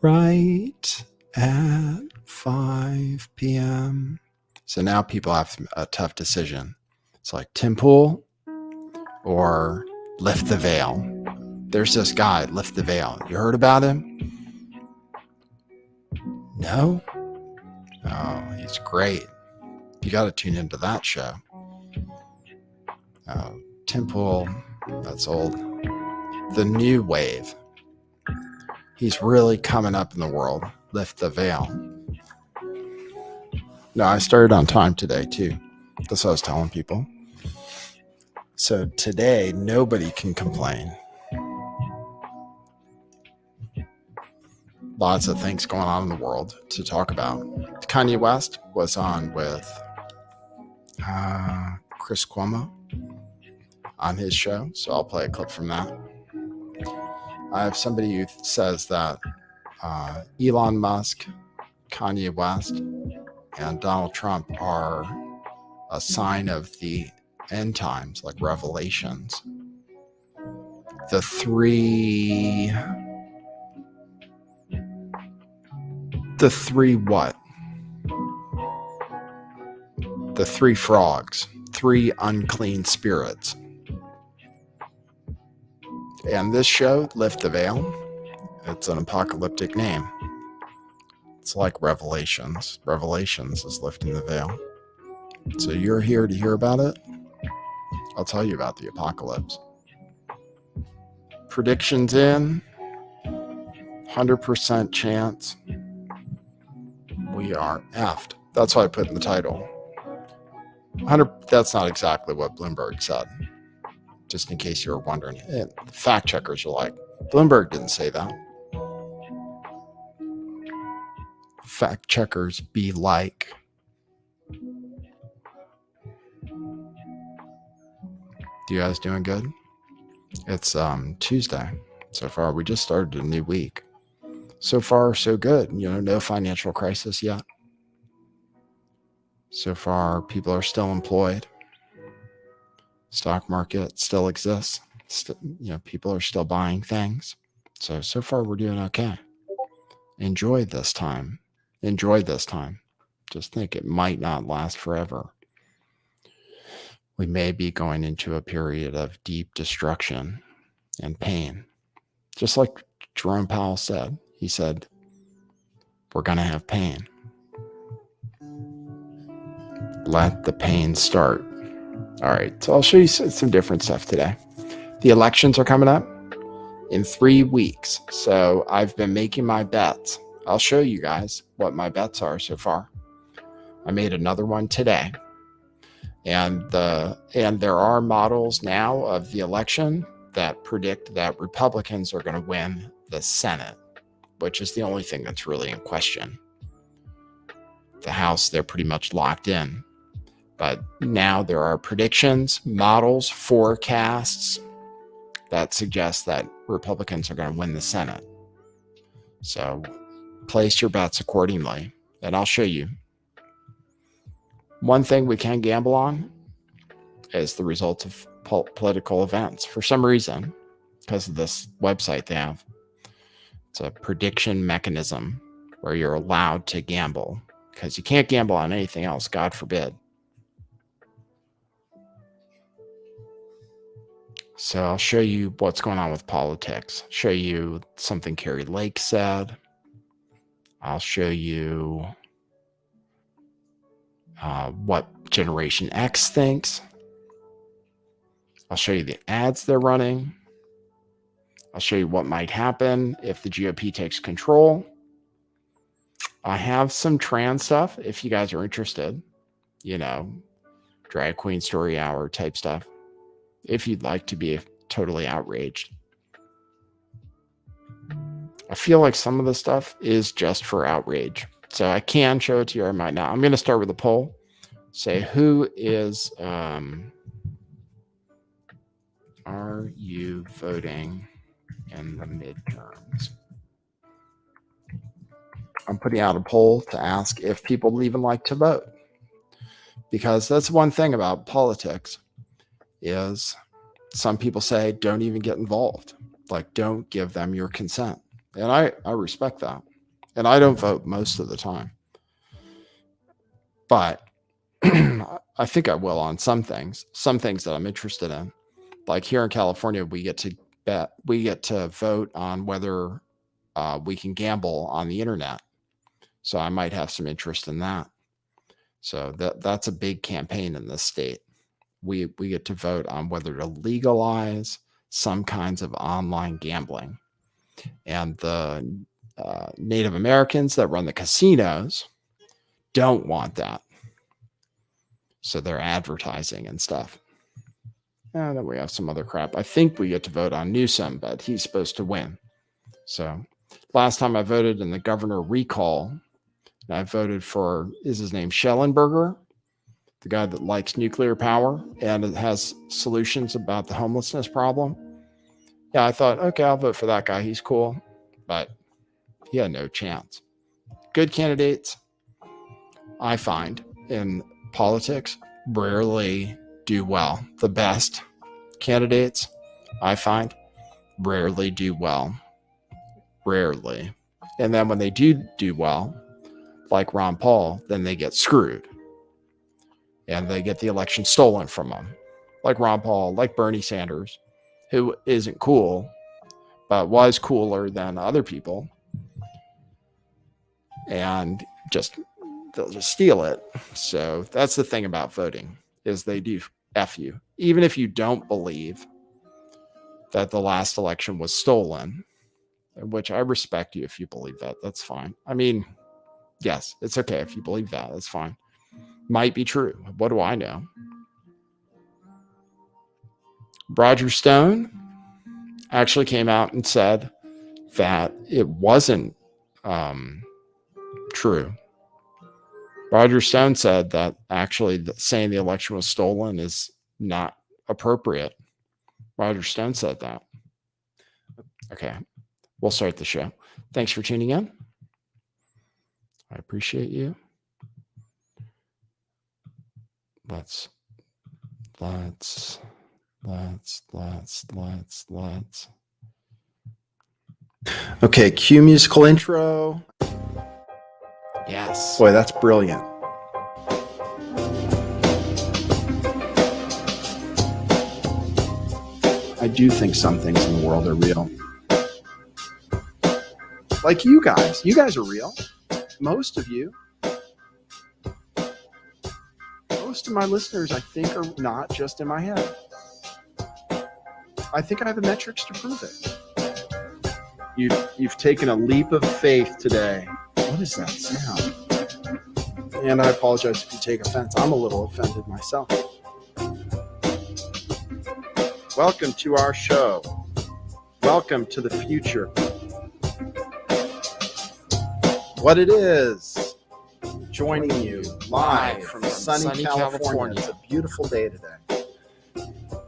right at 5 p.m. So now people have a tough decision. It's like Tim Pool or Lift the Veil. There's this guy, Lift the Veil. You heard about him? No? Oh, he's great. You got to tune into that show. Tim Pool, that's old. The new wave. He's really coming up in the world. Lift the Veil. No, I started on time today too. That's what I was telling people. So today, nobody can complain. Lots of things going on in the world to talk about. Kanye West was on with Chris Cuomo on his show, so I'll play a clip from that. I have somebody who says that Elon Musk, Kanye West, and Donald Trump are a sign of the end times, like Revelations. The three what? The three frogs, three unclean spirits. And this show, Lift the Veil, it's an apocalyptic name. It's like Revelations. Revelations is lifting the veil. So you're here to hear about it? I'll tell you about the apocalypse. Predictions in, 100% chance. We are effed. That's what I put in the title. 100. That's not exactly what Bloomberg said. Just in case you were wondering. And fact checkers are like, Bloomberg didn't say that. Fact checkers be like. You guys doing good? It's Tuesday. So far, we just started a new week. So far, so good. No financial crisis yet. So far, people are still employed. Stock market still exists. People are still buying things. So far, we're doing okay. Enjoy this time. Just think it might not last forever. We may be going into a period of deep destruction and pain. Just like Jerome Powell said. He said, we're going to have pain. Let the pain start. All right, so I'll show you some different stuff today. The elections are coming up in 3 weeks. So I've been making my bets. I'll show you guys what my bets are so far. I made another one today. And there are models now of the election that predict that Republicans are going to win the Senate, which is the only thing that's really in question. The House, they're pretty much locked in. But now there are predictions, models, forecasts that suggest that Republicans are going to win the Senate. So place your bets accordingly, and I'll show you. One thing we can gamble on is the results of political events. For some reason, because of this website they have, it's a prediction mechanism where you're allowed to gamble, because you can't gamble on anything else, God forbid. So I'll show you what's going on with politics. Show you something Carrie Lake said. I'll show you what Generation X thinks. I'll show you the ads they're running. I'll show you what might happen if the GOP takes control. I have some trans stuff if you guys are interested. Drag queen story hour type stuff. If you'd like to be totally outraged. I feel like some of the stuff is just for outrage. So I can show it to you, or I might not. I'm going to start with a poll. Say, who is, are you voting in the midterms? I'm putting out a poll to ask if people even like to vote. Because that's one thing about politics is some people say, don't even get involved. Like, don't give them your consent. And I respect that. And I don't vote most of the time. But I think I will on some things that I'm interested in. Like here in California, we get to vote on whether we can gamble on the internet. So I might have some interest in that. So that's a big campaign in this state. We get to vote on whether to legalize some kinds of online gambling. And the Native Americans that run the casinos don't want that. So they're advertising and stuff. And then we have some other crap. I think we get to vote on Newsom, but he's supposed to win. So last time I voted in the governor recall, I voted for, is his name Schellenberger, the guy that likes nuclear power and it has solutions about the homelessness problem. Yeah, I thought, okay, I'll vote for that guy. He's cool. But he had no chance. Good candidates, I find, in politics rarely do well. The best candidates, I find, rarely do well. Rarely. And then when they do well, like Ron Paul, then they get screwed. And they get the election stolen from them. Like Ron Paul, like Bernie Sanders, who isn't cool, but was cooler than other people. And they'll just steal it. So that's the thing about voting, is they do F you. Even if you don't believe that the last election was stolen, which I respect you if you believe that. That's fine. I mean, yes, it's okay if you believe that. That's fine. Might be true. What do I know? Roger Stone actually came out and said that it wasn't true. Roger Stone said that actually saying the election was stolen is not appropriate. Roger Stone said that. Okay, we'll start the show. Thanks for tuning in. I appreciate you. Let's. Okay, cue musical intro. Yes. Boy, that's brilliant. I do think some things in the world are real. Like you guys. You guys are real. Most of you. Most of my listeners, I think, are not just in my head. I think I have the metrics to prove it. You've taken a leap of faith today. What is that sound? And I apologize if you take offense. I'm a little offended myself. Welcome to our show. Welcome to the future. What it is, joining you live from sunny California. It's a beautiful day today.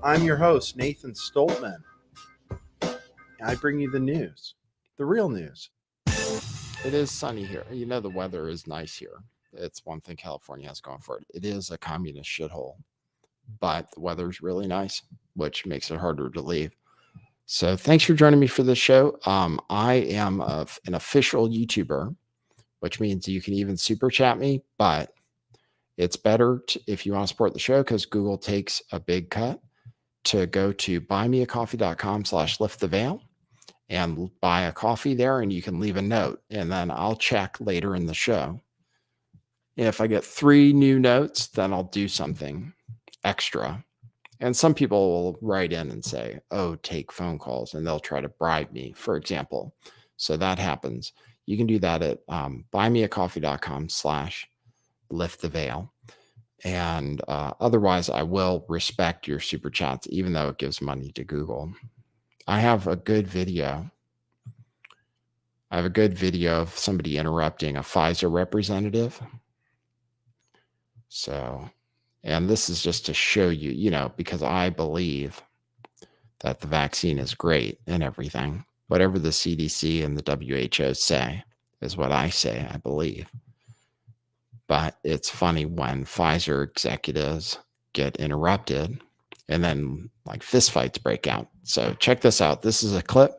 I'm your host, Nathan Stoltman. I bring you the news, the real news. It is sunny here. You know, the weather is nice here. It's one thing California has going for it. It is a communist shithole, but the weather's really nice, which makes it harder to leave. So thanks for joining me for this show. I am an official YouTuber, which means you can even super chat me, but it's better if you want to support the show, because Google takes a big cut, to go to buymeacoffee.com/lifttheveil and buy a coffee there, and you can leave a note, and then I'll check later in the show. If I get 3 new notes, then I'll do something extra. And some people will write in and say, oh, take phone calls, and they'll try to bribe me, for example. So that happens. You can do that at buymeacoffee.com/lifttheveil. And otherwise, I will respect your super chats, even though it gives money to Google. I have a good video. Of somebody interrupting a Pfizer representative. So, and this is just to show you, because I believe that the vaccine is great and everything. Whatever the CDC and the WHO say is what I say, I believe. But it's funny when Pfizer executives get interrupted and then like fistfights break out. So check this out. This is a clip.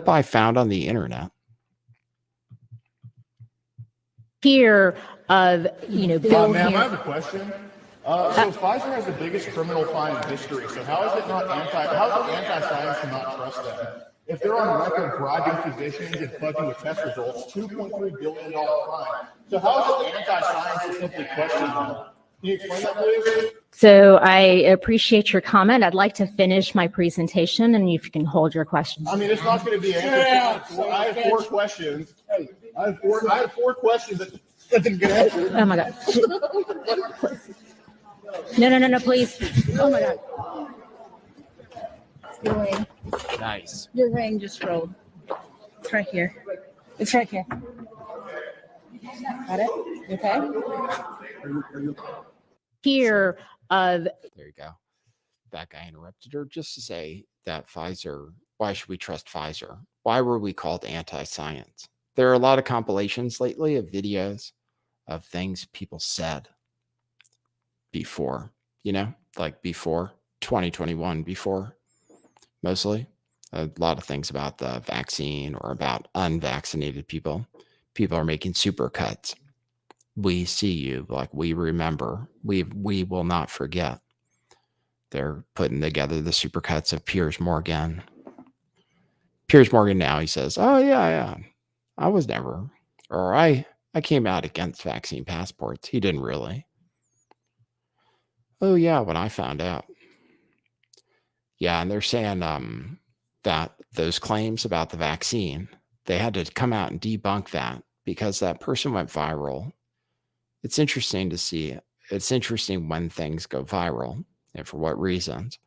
I found on the internet. fear of, Bill Ma'am, here. I have a question. So Pfizer has the biggest criminal fine in history. So how is it anti-science to not trust them? If they're on record bribing physicians and fudging with test results, $2.3 billion fine. So how is it anti-science to simply question them? Can you explain that, please? So I appreciate your comment. I'd like to finish my presentation, and if you can hold your questions. I mean, it's not going to be answered. I have 4 questions. I have four questions that didn't get answered. Oh my God. No, please. Oh my God. Your ring. Nice. Your ring just rolled. It's right here. It's right here. Got it? You okay? Fear of. There you go. That guy interrupted her just to say that Pfizer, why should we trust Pfizer? Why were we called anti-science? There are a lot of compilations lately of videos of things people said before, like before 2021, before mostly a lot of things about the vaccine or about unvaccinated people. People are making super cuts. We see you, like we remember. We will not forget. They're putting together the supercuts of Piers Morgan. Piers Morgan now, he says, oh, yeah, I was never, or I came out against vaccine passports. He didn't really. Oh, yeah, when I found out. Yeah, and they're saying that those claims about the vaccine, they had to come out and debunk that because that person went viral. It's interesting to see. It's interesting when things go viral and for what reasons.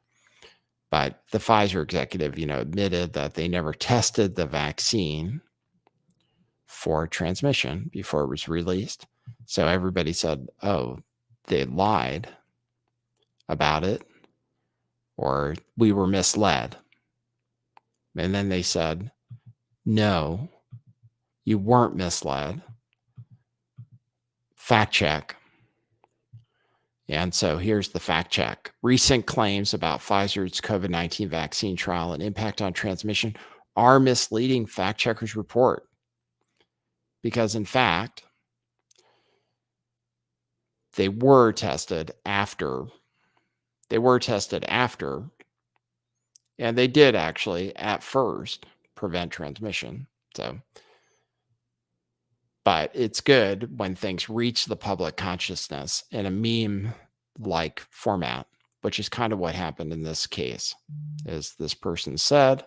But the Pfizer executive, admitted that they never tested the vaccine for transmission before it was released. So everybody said, oh, they lied about it or we were misled. And then they said, no, you weren't misled. Fact check. And so here's the fact check. Recent claims about Pfizer's COVID-19 vaccine trial and impact on transmission are misleading, fact checkers report. Because in fact, they were tested after, and they did actually at first prevent transmission. So, but it's good when things reach the public consciousness in a meme-like format, which is kind of what happened in this case. Is this person said,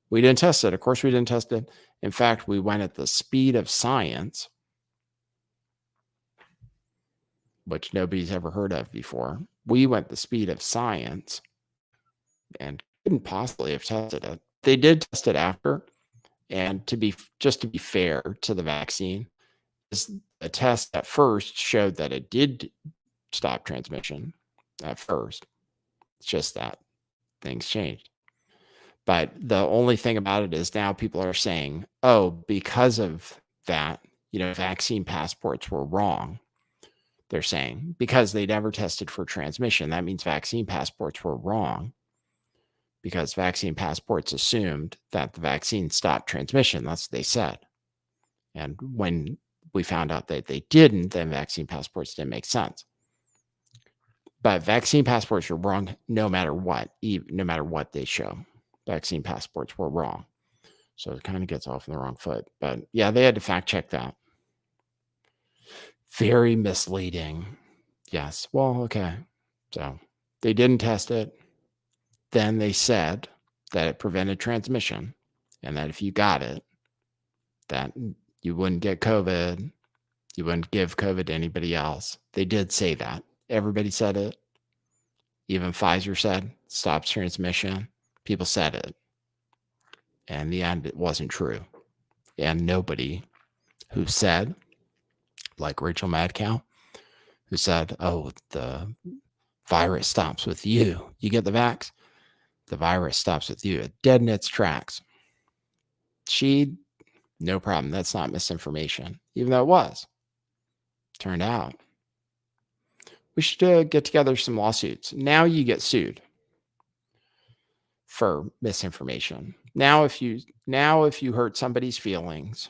we didn't test it. Of course, we didn't test it. In fact, we went at the speed of science, which nobody's ever heard of before. We went the speed of science and couldn't possibly have tested it. They did test it after. And to be fair to the vaccine, a test at first showed that it did stop transmission at first. It's just that things changed. But the only thing about it is now people are saying, oh, because of that, vaccine passports were wrong. They're saying because they never tested for transmission, that means vaccine passports were wrong because vaccine passports assumed that the vaccine stopped transmission. That's what they said. And when we found out that they didn't, then vaccine passports didn't make sense. But vaccine passports are wrong no matter what, no matter what they show. Vaccine passports were wrong. So it kind of gets off on the wrong foot. But yeah, they had to fact check that. Very misleading. Yes. Well, okay. So they didn't test it. Then they said that it prevented transmission and that if you got it, that you wouldn't get COVID. You wouldn't give COVID to anybody else. They did say that. Everybody said it. Even Pfizer said stops transmission. People said it. And in the end, it wasn't true. And nobody who said, like Rachel Madcow, who said, oh, the virus stops with you. You get the vax, the virus stops with you. It dead in its tracks. No problem. That's not misinformation, even though it was. Turned out. We should get together some lawsuits. Now you get sued for misinformation. Now if you hurt somebody's feelings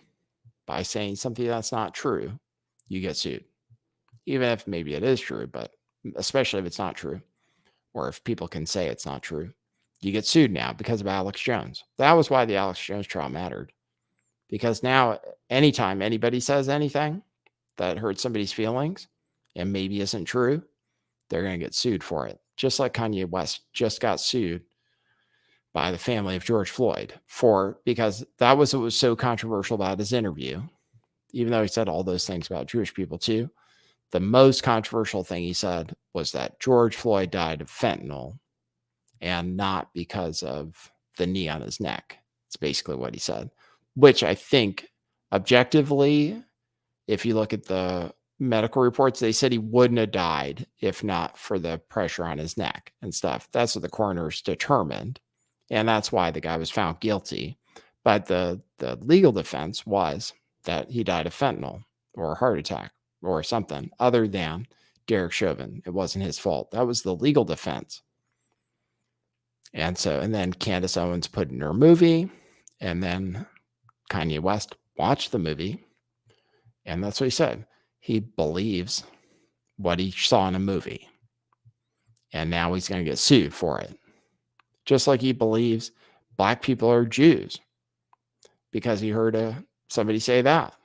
by saying something that's not true, you get sued. Even if maybe it is true, but especially if it's not true, or if people can say it's not true, you get sued now because of Alex Jones. That was why the Alex Jones trial mattered. Because now, anytime anybody says anything that hurts somebody's feelings and maybe isn't true, they're going to get sued for it. Just like Kanye West just got sued by the family of George Floyd because that was what was so controversial about his interview. Even though he said all those things about Jewish people too, the most controversial thing he said was that George Floyd died of fentanyl and not because of the knee on his neck. It's basically what he said, which I think objectively, if you look at the medical reports, they said he wouldn't have died if not for the pressure on his neck and stuff. That's what the coroners determined. And that's why the guy was found guilty. But the legal defense was that he died of fentanyl or a heart attack or something other than Derek Chauvin. It wasn't his fault. That was the legal defense. And then Candace Owens put in her movie, and then Kanye West watched the movie, and that's what he said. He believes what he saw in a movie, and now he's going to get sued for it. Just like he believes black people are Jews because he heard somebody say that.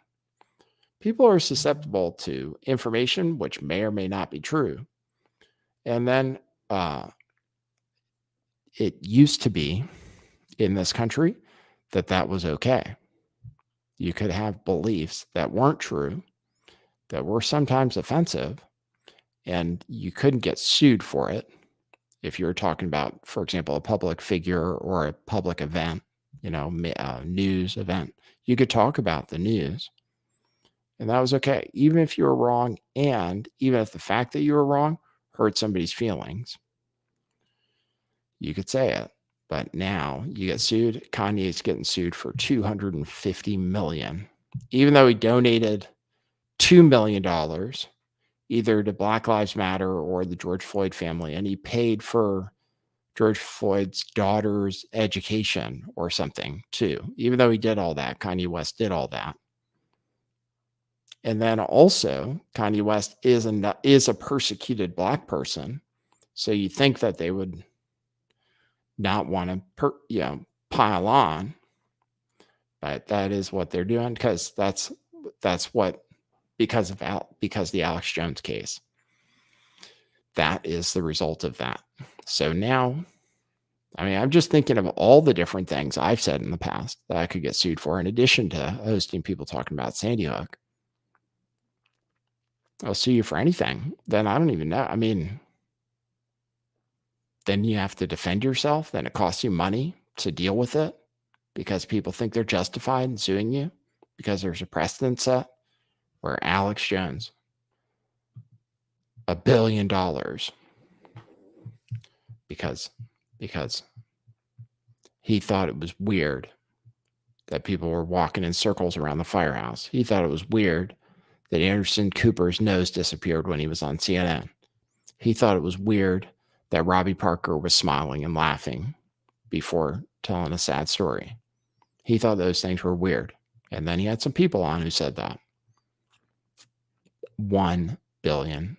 People are susceptible to information which may or may not be true. And then it used to be in this country that was okay. You could have beliefs that weren't true, that were sometimes offensive, and you couldn't get sued for it if you were talking about, for example, a public figure or a public event, news event. You could talk about the news, and that was okay, even if you were wrong, and even if the fact that you were wrong hurt somebody's feelings. You could say it, but now you get sued. Kanye's getting sued for $250 million, even though he donated $2 million either to Black Lives Matter or the George Floyd family, and he paid for George Floyd's daughter's education or something too. Even though he did all that, Kanye West did all that. And then also, Kanye West is a persecuted black person, so you think that they would not want to pile on, but that is what they're doing because because the Alex Jones case, that is the result of that. So now, I'm just thinking of all the different things I've said in the past that I could get sued for, in addition to hosting people talking about Sandy Hook. I'll sue you for anything. Then I don't even know. Then you have to defend yourself. Then it costs you money to deal with it because people think they're justified in suing you because there's a precedent set where Alex Jones, $1 billion, because he thought it was weird that people were walking in circles around the firehouse. He thought it was weird that Anderson Cooper's nose disappeared when he was on CNN. He thought it was weird that Robbie Parker was smiling and laughing before telling a sad story. He thought those things were weird. And then he had some people on who said that. $1 billion.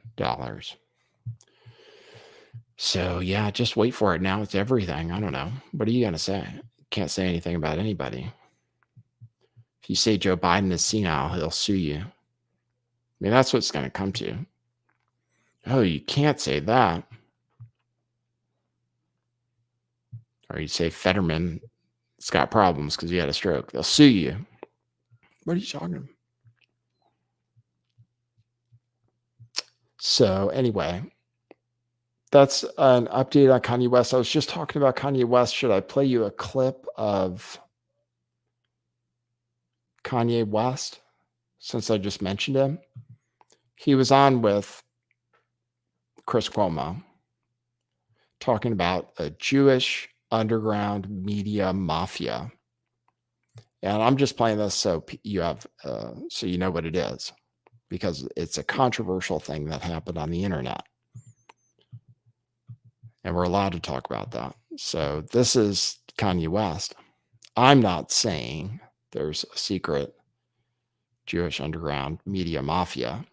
So yeah, just wait for it. Now it's everything. I don't know. What are you going to say? Can't say anything about anybody. If you say Joe Biden is senile, he'll sue you. That's what it's going to come to. Oh, you can't say that. Or you say Fetterman's got problems because he had a stroke. They'll sue you. What are you talking about? So anyway, that's an update on Kanye West. I was just talking about Kanye West. Should I play you a clip of Kanye West since I just mentioned him? He was on with Chris Cuomo talking about a Jewish underground media mafia. And I'm just playing this so you know what it is, because it's a controversial thing that happened on the internet. And we're allowed to talk about that. So this is Kanye West. I'm not saying there's a secret Jewish underground media mafia.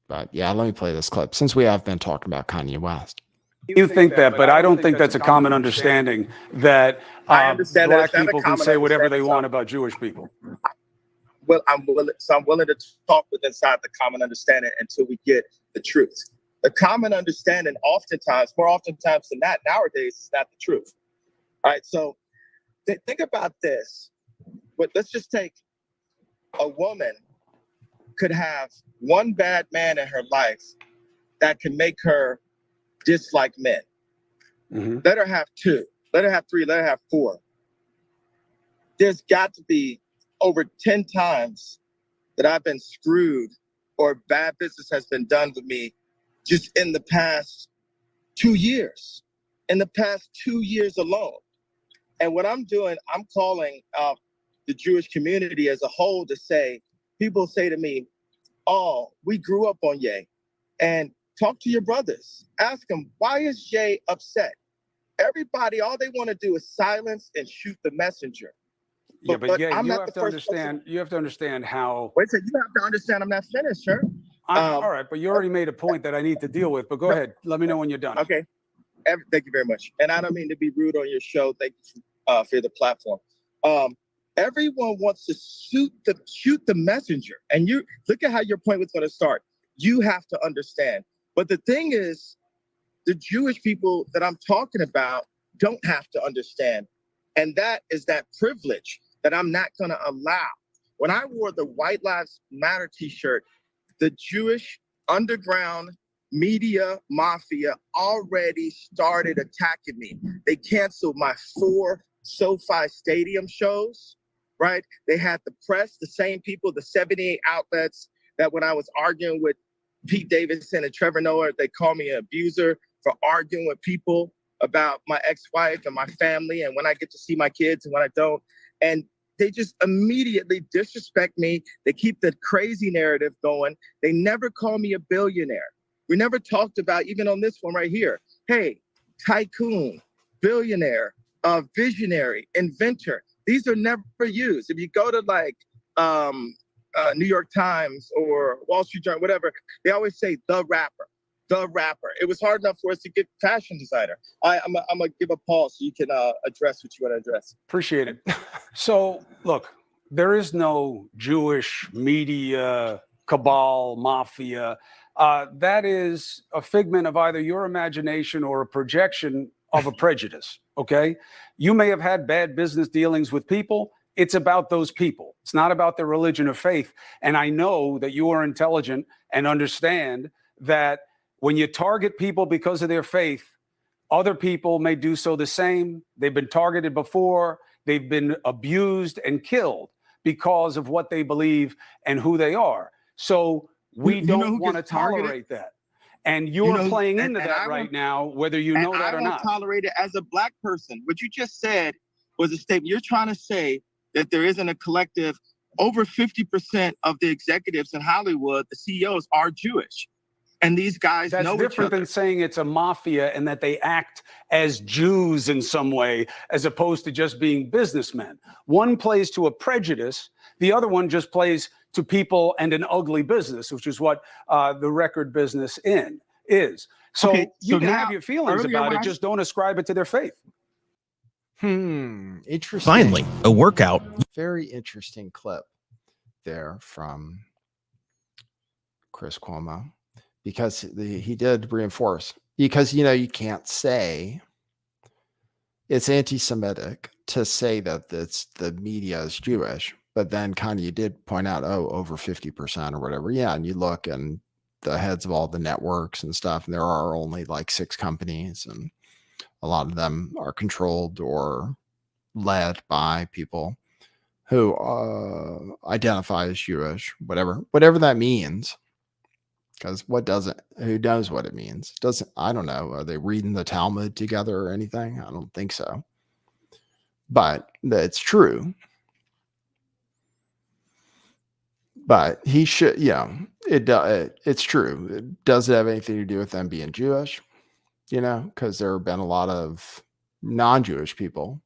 But yeah, let me play this clip since we have been talking about Kanye West. You think that, but I don't think that's a common understanding that I understand that black it's not a people can common say whatever they understanding, want so about Jewish people. well, I'm willing to talk with inside the common understanding until we get the truth. The common understanding, oftentimes, more oftentimes than that, nowadays, is not the truth. All right, so think about this. But let's just take a woman could have one bad man in her life that can make her dislike men. Mm-hmm. Let her have two. Let her have three. Let her have four. There's got to be over 10 times that I've been screwed or bad business has been done with me just in the past 2 years. In the past 2 years alone. And what I'm doing, I'm calling out the Jewish community as a whole to say, people say to me, oh, we grew up on Ye. And talk to your brothers. Ask them, why is Ye upset? Everybody, all they want to do is silence and shoot the messenger. Yeah, but yeah, I'm you not have the to first understand. person. You have to understand how. Wait a second, you have to understand I'm not finished, sir. All right, but you already made a point that I need to deal with. But go ahead. Let me know when you're done. Okay. Thank you very much. And I don't mean to be rude on your show. Thank you for the platform. Everyone wants to shoot the messenger. And you look at how your point was going to start. You have to understand. But the thing is, the Jewish people that I'm talking about don't have to understand. And that is that privilege that I'm not going to allow. When I wore the White Lives Matter t-shirt, the Jewish underground media mafia already started attacking me. They canceled my 4 SoFi Stadium shows, right? They had the press, the same people, the 78 outlets that when I was arguing with Pete Davidson and Trevor Noah, they called me an abuser for arguing with people about my ex-wife and my family and when I get to see my kids and when I don't. And they just immediately disrespect me. They keep the crazy narrative going. They never call me a billionaire. We never talked about, even on this one right here, hey, tycoon, billionaire, visionary, inventor. These are never used. If you go to like New York Times or Wall Street Journal, whatever, they always say the rapper. The rapper. It was hard enough for us to get fashion designer. I'm gonna give a pause so you can address what you want to address. Appreciate it. So, look, there is no Jewish media cabal mafia. That is a figment of either your imagination or a projection of a prejudice. Okay, you may have had bad business dealings with people. It's about those people. It's not about their religion or faith. And I know that you are intelligent and understand that when you target people because of their faith, other people may do so the same. They've been targeted before. They've been abused and killed because of what they believe and who they are. So we don't want to tolerate that. And you're playing into that right now, whether you know that or not. I won't tolerate it as a black person. What you just said was a statement. You're trying to say that there isn't a collective. Over 50% of the executives in Hollywood, the CEOs, are Jewish. And these guys know each other. That's different than saying it's a mafia and that they act as Jews in some way, as opposed to just being businessmen. One plays to a prejudice. The other one just plays to people and an ugly business, which is what the record business is. So, okay, you can have your feelings about it, just don't ascribe it to their faith. Interesting. Finally, a workout. Very interesting clip there from Chris Cuomo. Because he did reinforce, because, you can't say it's anti-Semitic to say that the media is Jewish, but then kind of you did point out, over 50% or whatever. Yeah, and you look and the heads of all the networks and stuff, and there are only like 6 companies, and a lot of them are controlled or led by people who identify as Jewish, whatever that means. Because who knows what it means? I don't know. Are they reading the Talmud together or anything? I don't think so. But it's true. But he should, it's true. Does it have anything to do with them being Jewish? Because there have been a lot of non-Jewish people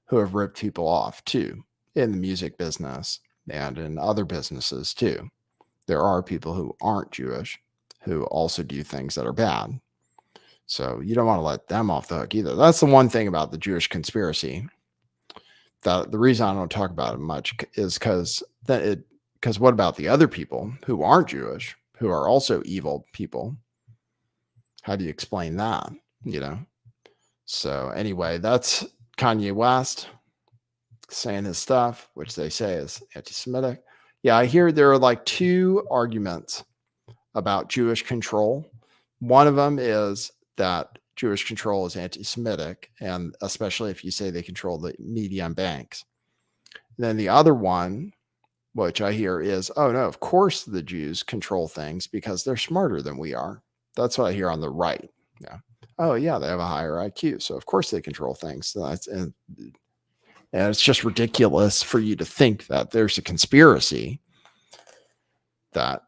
who have ripped people off too, in the music business and in other businesses too. There are people who aren't Jewish who also do things that are bad. So you don't want to let them off the hook either. That's the one thing about the Jewish conspiracy. That the reason I don't talk about it much is because what about the other people who aren't Jewish, who are also evil people? How do you explain that? You know? So anyway, that's Kanye West saying his stuff, which they say is anti-Semitic. Yeah, I hear there are like two arguments about Jewish control. One of them is that Jewish control is anti-Semitic, and especially if you say they control the media and banks. Then the other one, which I hear, is, oh no, of course the Jews control things because they're smarter than we are. That's what I hear on the right. Yeah. Oh yeah, they have a higher IQ, so of course they control things. So and it's just ridiculous for you to think that there's a conspiracy that,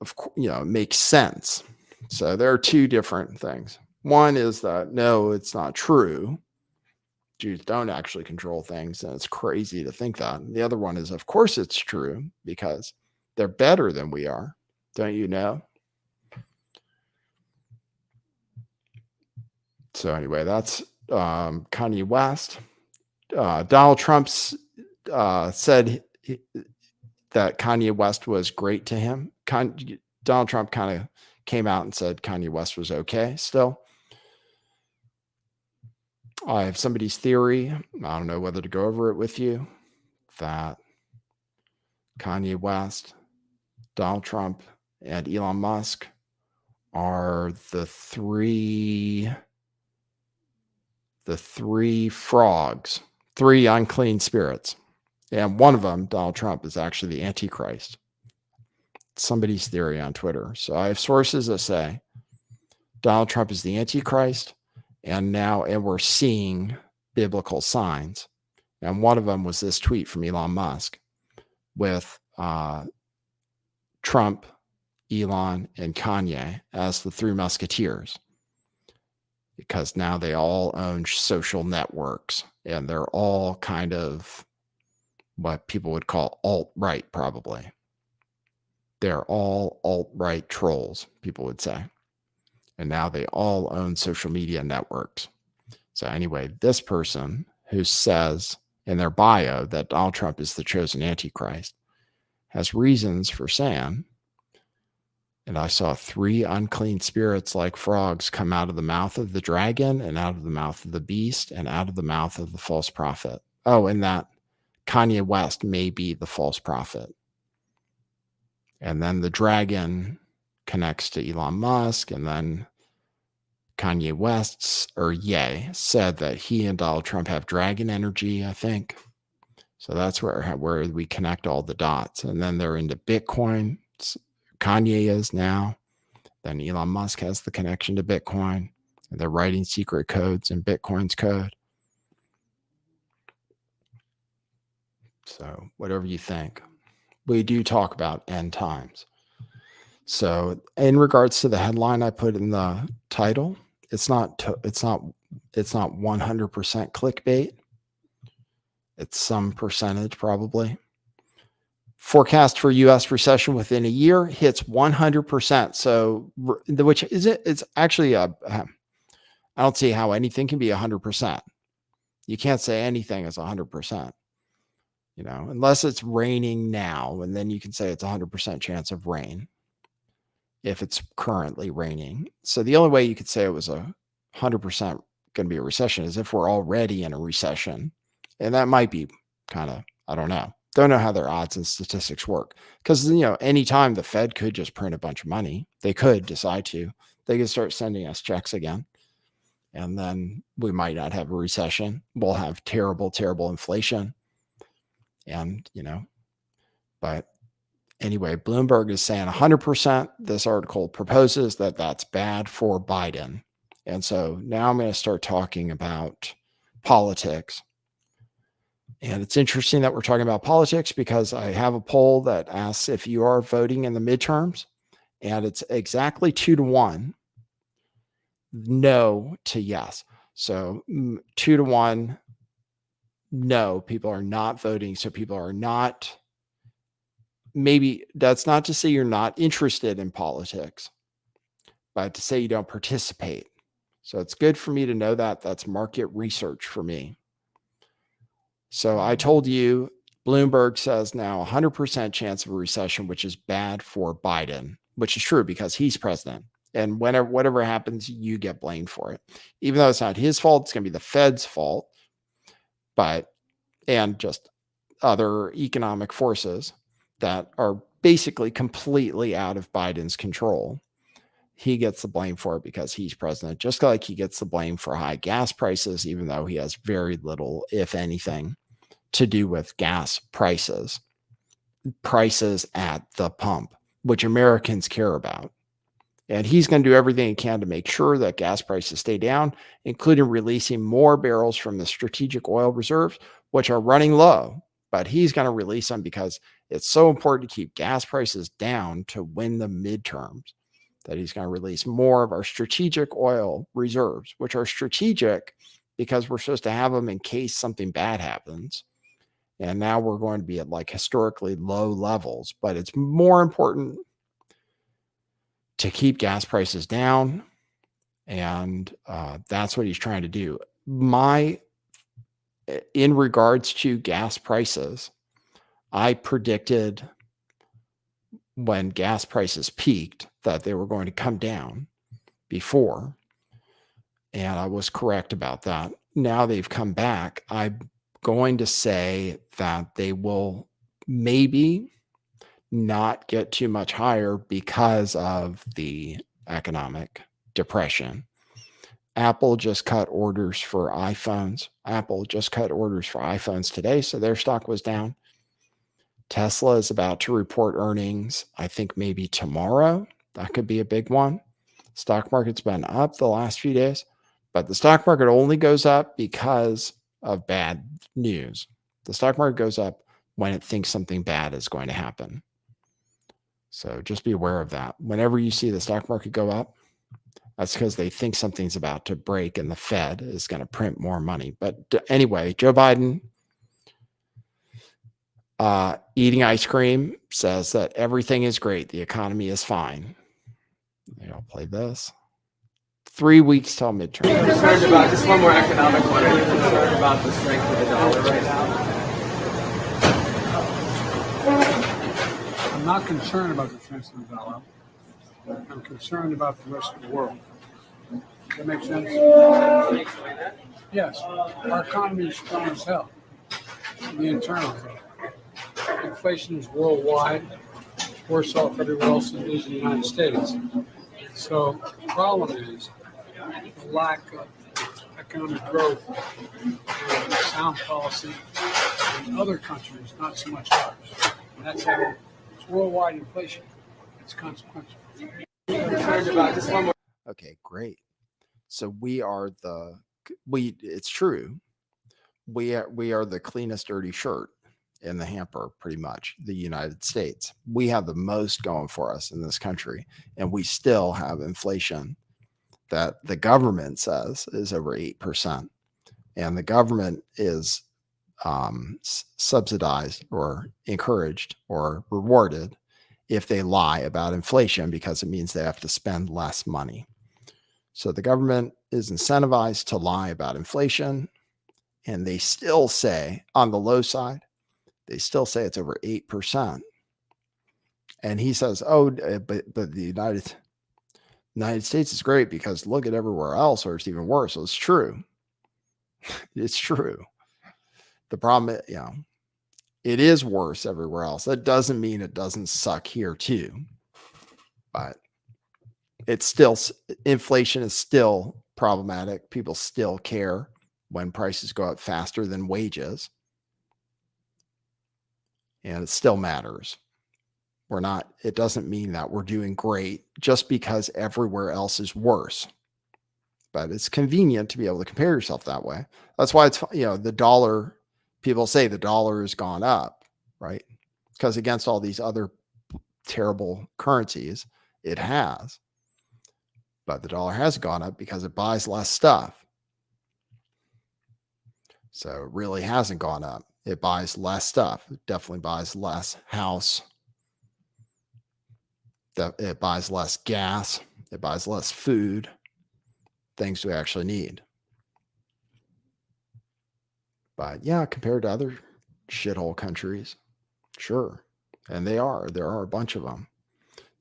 of course, makes sense. So there are two different things. One is that, no, it's not true. Jews don't actually control things, and it's crazy to think that. And the other one is, of course it's true, because they're better than we are. Don't you know? So anyway, that's Kanye West. Donald Trump said that Kanye West was great to him. Donald Trump kind of came out and said Kanye West was okay still. I have somebody's theory. I don't know whether to go over it with you, that Kanye West, Donald Trump, and Elon Musk are the three frogs, three unclean spirits. And one of them, Donald Trump, is actually the Antichrist. Somebody's theory on Twitter. So I have sources that say Donald Trump is the Antichrist, and we're seeing biblical signs. And one of them was this tweet from Elon Musk with Trump, Elon, and Kanye as the three musketeers, because now they all own social networks, and they're all kind of what people would call alt-right, probably. They're all alt-right trolls, people would say. And now they all own social media networks. So anyway, this person who says in their bio that Donald Trump is the chosen Antichrist has reasons for saying, and I saw three unclean spirits like frogs come out of the mouth of the dragon and out of the mouth of the beast and out of the mouth of the false prophet. Oh, and that Kanye West may be the false prophet. And then the dragon connects to Elon Musk, and then Kanye West, said that he and Donald Trump have dragon energy, I think. So that's where we connect all the dots. And then they're into Bitcoin. Kanye is now. Then Elon Musk has the connection to Bitcoin. And they're writing secret codes in Bitcoin's code. So whatever you think. We do talk about end times. So in regards to the headline I put in the title, it's not 100% clickbait. It's some percentage probably. Forecast for U.S. recession within a year hits 100%. So, which is it? It's actually I don't see how anything can be 100%. You can't say anything is 100%. Unless it's raining now, and then you can say it's 100% chance of rain if it's currently raining. So the only way you could say it was 100% going to be a recession is if we're already in a recession. And that might be kind of, I don't know. Don't know how their odds and statistics work. Because, anytime the Fed could just print a bunch of money, they could decide to. They could start sending us checks again. And then we might not have a recession. We'll have terrible, terrible inflation. And, but anyway, Bloomberg is saying 100%. This article proposes that that's bad for Biden. And so now I'm going to start talking about politics. And it's interesting that we're talking about politics because I have a poll that asks if you are voting in the midterms, and it's exactly 2-1 no to yes. So 2-1 no, people are not voting. So people are not, maybe that's not to say you're not interested in politics, but to say you don't participate. So it's good for me to know that. That's market research for me. So I told you, Bloomberg says now 100% chance of a recession, which is bad for Biden, which is true because he's president. And whatever happens, you get blamed for it. Even though it's not his fault, it's going to be the Fed's fault, and just other economic forces that are basically completely out of Biden's control. He gets the blame for it because he's president, just like he gets the blame for high gas prices, even though he has very little, if anything, to do with gas prices at the pump, which Americans care about. And he's going to do everything he can to make sure that gas prices stay down, including releasing more barrels from the strategic oil reserves, which are running low. But he's going to release them because it's so important to keep gas prices down to win the midterms, that he's going to release more of our strategic oil reserves, which are strategic because we're supposed to have them in case something bad happens. And now we're going to be at like historically low levels, but it's more important to keep gas prices down. And that's what he's trying to do. In regards to gas prices, I predicted when gas prices peaked that they were going to come down before. And I was correct about that. Now they've come back. I'm going to say that they will maybe not get too much higher because of the economic depression. Apple just cut orders for iPhones. Apple just cut orders for iPhones today, so their stock was down. Tesla is about to report earnings, I think maybe tomorrow. That could be a big one. Stock market's been up the last few days, but the stock market only goes up because of bad news. The stock market goes up when it thinks something bad is going to happen. So just be aware of that. Whenever you see the stock market go up, that's because they think something's about to break and the Fed is going to print more money. But anyway, Joe Biden eating ice cream says that everything is great. The economy is fine. I'll play this. 3 weeks till midterm. Are you concerned about, just one more economic one, are you concerned about the strength of the dollar right now? I'm not concerned about the strength of the dollar. I'm concerned about the rest of the world. Does that make sense? Yes. Our economy is strong as hell. The internal. Inflation is worldwide. Worse off everywhere else than it is in the United States. So the problem is the lack of economic growth and sound policy in other countries, not so much ours. And that's how it's worldwide inflation. It's consequential. Okay, great. So it's true. We are the cleanest dirty shirt in the hamper, pretty much, the United States. We have the most going for us in this country, and we still have inflation that the government says is over 8%. And the government is subsidized or encouraged or rewarded if they lie about inflation, because it means they have to spend less money. So the government is incentivized to lie about inflation, and they still say, on the low side, they still say it's over 8%. And he says, oh, but the United States is great because look at everywhere else where it's even worse. So it's true. It's true. The problem, it is worse everywhere else. That doesn't mean it doesn't suck here too. But it's still, inflation is still problematic. People still care when prices go up faster than wages. And it still matters. It doesn't mean that we're doing great just because everywhere else is worse. But it's convenient to be able to compare yourself that way. That's why it's, the dollar, people say the dollar has gone up, right? Because against all these other terrible currencies, it has. But the dollar has gone up because it buys less stuff. So it really hasn't gone up. It buys less stuff. It definitely buys less house. It buys less gas. It buys less food, things we actually need. But yeah, compared to other shithole countries, sure. And there are a bunch of them.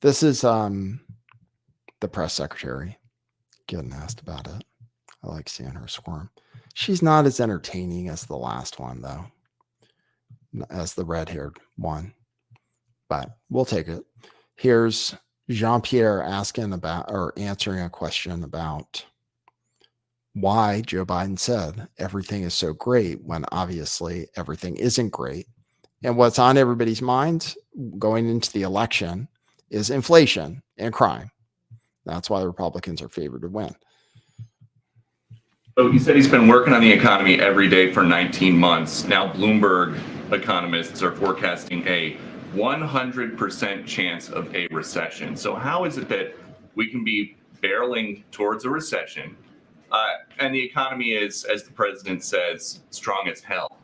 This is the press secretary getting asked about it. I like seeing her squirm. She's not as entertaining as the last one, though, as the red-haired one. But we'll take it. Here's Jean-Pierre asking about or answering a question about why Joe Biden said everything is so great when obviously everything isn't great. And what's on everybody's minds going into the election is inflation and crime. That's why the Republicans are favored to win. So he said he's been working on the economy every day for 19 months. Now, Bloomberg economists are forecasting a 100% chance of a recession. So how is it that we can be barreling towards a recession and the economy is, as the president says, strong as hell?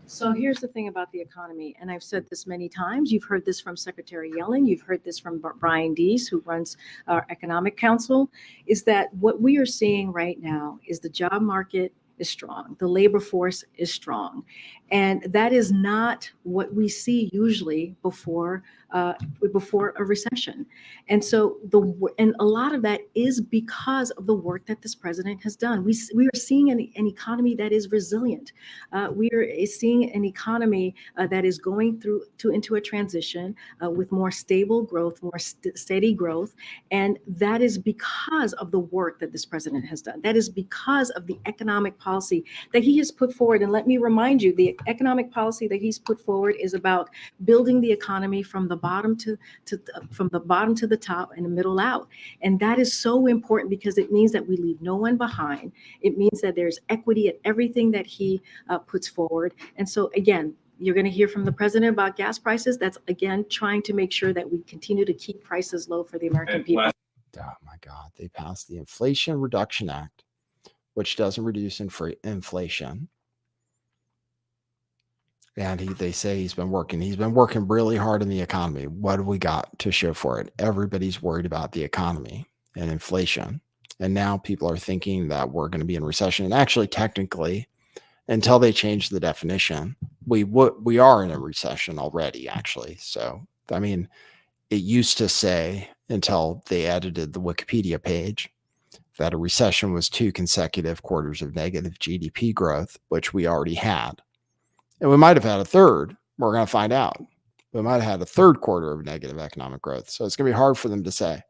So here's the thing about the economy, and I've said this many times. You've heard this from Secretary Yellen. You've heard this from Brian Deese, who runs our Economic Council, is that what we are seeing right now is the job market is strong. The labor force is strong. And that is not what we see usually before a recession. And so and a lot of that is because of the work that this president has done. We are seeing an economy that is resilient. We are seeing an economy that is going into a transition with more stable growth, more steady growth. And that is because of the work that this president has done. That is because of the economic policy that he has put forward. And let me remind you, the economic policy that he's put forward is about building the economy from the bottom to the top and the middle out. And that is so important because it means that we leave no one behind. It means that there's equity at everything that he puts forward. And so again, you're going to hear from the president about gas prices. That's again trying to make sure that we continue to keep prices low for the American people. Oh my God, they passed the Inflation Reduction Act, which doesn't reduce inflation. And they say he's been working really hard in the economy. What do we got to show for it? Everybody's worried about the economy and inflation. And now people are thinking that we're going to be in recession. And actually, technically, until they change the definition, we are in a recession already, actually. So, I mean, it used to say, until they edited the Wikipedia page, that a recession was 2 consecutive quarters of negative GDP growth, which we already had. And we might have had a third. We're going to find out. We might have had a third quarter of negative economic growth. So it's going to be hard for them to say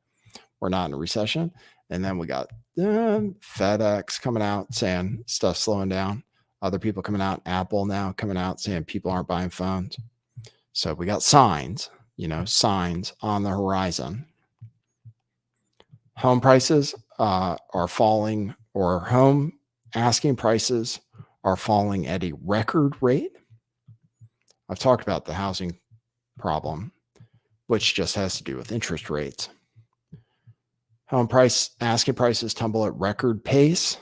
we're not in a recession. And then we got FedEx coming out saying stuff's slowing down. Other people coming out, Apple now coming out saying people aren't buying phones. So we got signs on the horizon. Home prices are falling, or home asking prices are falling at a record rate. I've talked about the housing problem, which just has to do with interest rates. Home price asking prices tumble at record pace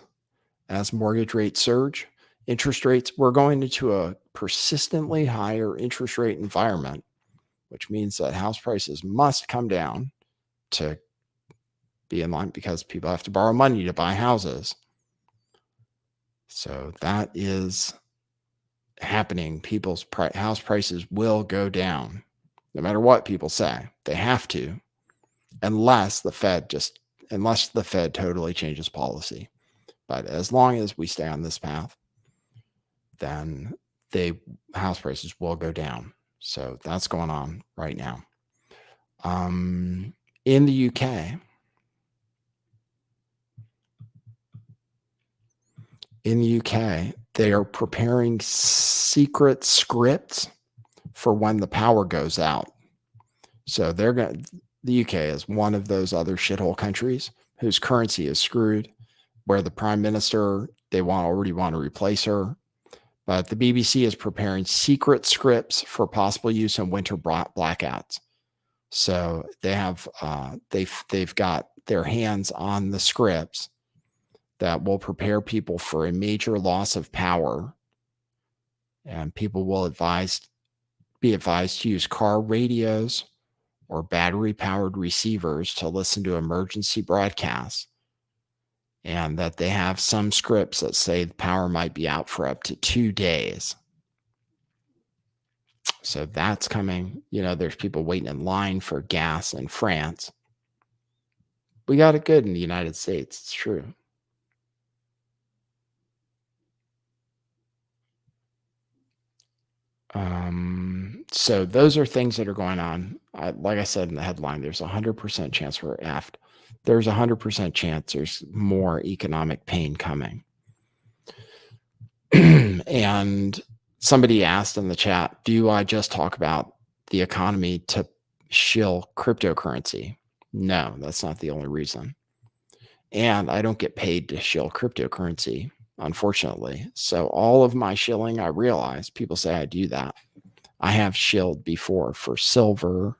as mortgage rates surge. Interest rates, we're going into a persistently higher interest rate environment, which means that house prices must come down to be in line because people have to borrow money to buy houses. So that is happening. People's house prices will go down no matter what people say. They have to, unless the Fed totally changes policy. But as long as we stay on this path, then house prices will go down. So that's going on right now. In the UK, they are preparing secret scripts for when the power goes out. So the UK is one of those other shithole countries whose currency is screwed, where the prime minister, they already want to replace her. But the BBC is preparing secret scripts for possible use in winter blackouts. So they have they've got their hands on the scripts that will prepare people for a major loss of power And people will be advised to use car radios or battery-powered receivers to listen to emergency broadcasts, and that they have some scripts that say the power might be out for up to 2 days. So that's coming. There's people waiting in line for gas in France. We got it good in the United States. It's true. So those are things that are going on. Like I said in the headline, there's 100% chance we're effed. There's 100% chance there's more economic pain coming. And somebody asked in the chat, do I just talk about the economy to shill cryptocurrency? No, that's not the only reason. And I don't get paid to shill cryptocurrency, unfortunately. So all of my shilling, I realize people say I do that. I have shilled before for silver,